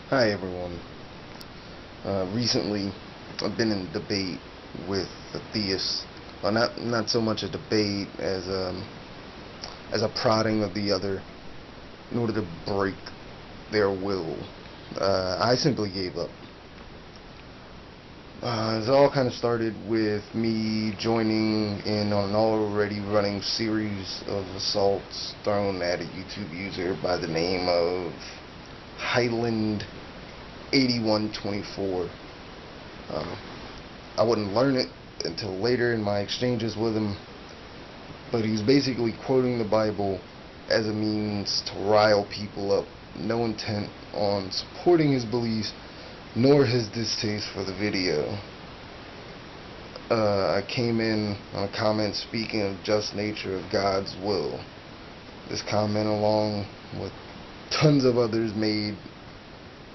Hi everyone. Recently, I've been in debate with the theists. Well, not so much a debate as a prodding of the other in order to break their will. I simply gave up. It all kind of started with me joining in on an already running series of assaults thrown at a YouTube user by the name of Highland 8124. Um, I wouldn't learn it until later in my exchanges with him, but he's basically quoting the Bible as a means to rile people up. No intent on supporting his beliefs, nor his distaste for the video. I came in on a comment speaking of just nature of God's will. This comment, along with tons of others made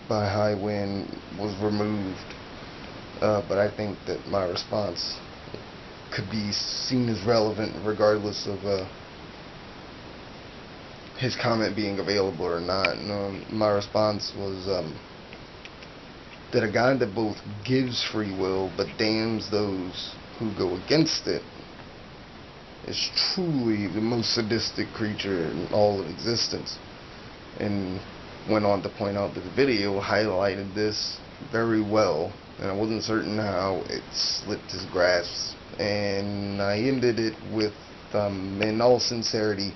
by High Wind, was removed. But I think that my response could be seen as relevant regardless of his comment being available or not. My response was that a God that both gives free will but damns those who go against it is truly the most sadistic creature in all of existence. And went on to point out that the video highlighted this very well, and I wasn't certain how it slipped his grasp. And I ended it with, in all sincerity,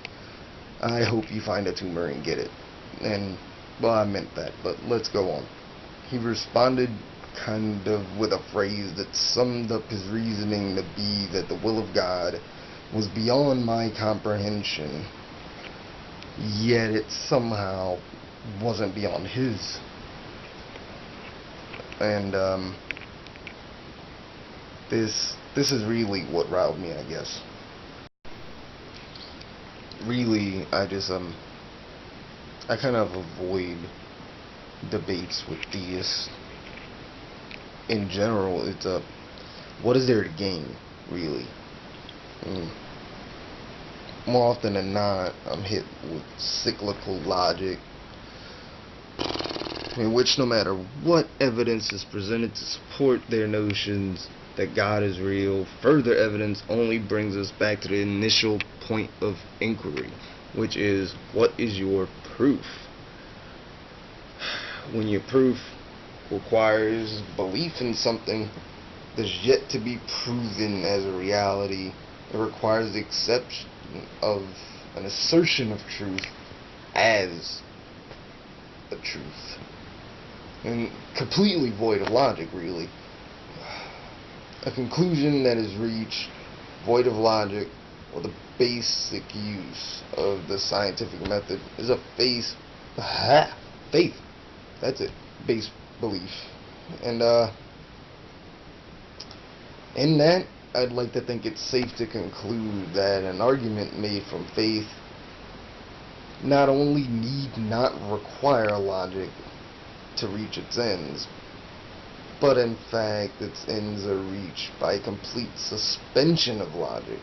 I hope you find a tumor and get it. And, well, I meant that, but let's go on. He responded kind of with a phrase that summed up his reasoning to be that the will of God was beyond my comprehension, yet it somehow wasn't beyond his. And this is really what riled me, I guess. Really, I kind of avoid debates with theists. In general, it's what is there to gain, really? More often than not, I'm hit with cyclical logic, in which no matter what evidence is presented to support their notions that God is real, further evidence only brings us back to the initial point of inquiry, which is, what is your proof? When your proof requires belief in something that's yet to be proven as a reality, it requires the acceptance of an assertion of truth as the truth. And completely void of logic, really. A conclusion that is reached void of logic, or the basic use of the scientific method, is a faith. That's it. Base belief. And in that, I'd like to think it's safe to conclude that an argument made from faith not only need not require logic to reach its ends, but in fact its ends are reached by complete suspension of logic.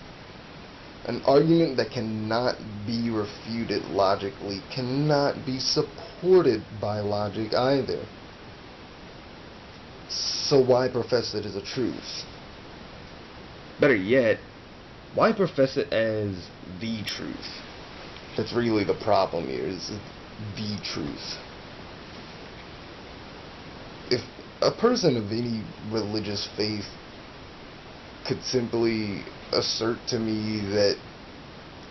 An argument that cannot be refuted logically cannot be supported by logic either. So why profess it as a truth? Better yet, why profess it as the truth? That's really the problem here, is the truth. If a person of any religious faith could simply assert to me that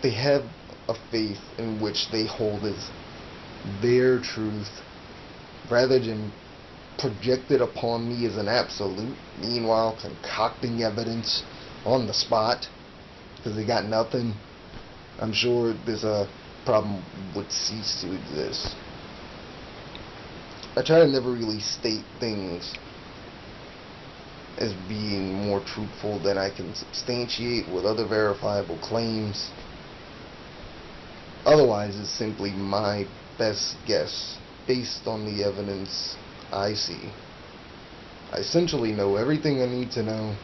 they have a faith in which they hold as their truth, rather than project it upon me as an absolute, meanwhile concocting evidence on the spot because they got nothing, I'm sure this problem would cease to exist. I try to never really state things as being more truthful than I can substantiate with other verifiable claims. Otherwise, it's simply my best guess based on the evidence I see. I essentially know everything I need to know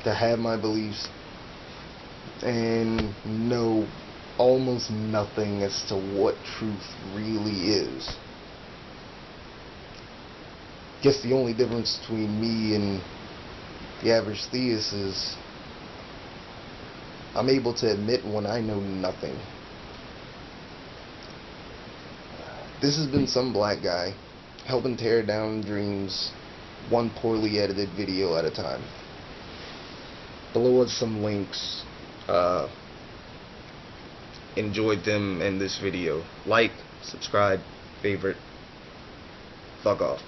to have my beliefs, and know almost nothing as to what truth really is. Guess the only difference between me and the average theist is I'm able to admit when I know nothing. This has been some black guy helping tear down dreams, one poorly edited video at a time. Below us some links. Enjoyed them in this video. Like, subscribe, favorite. Fuck off.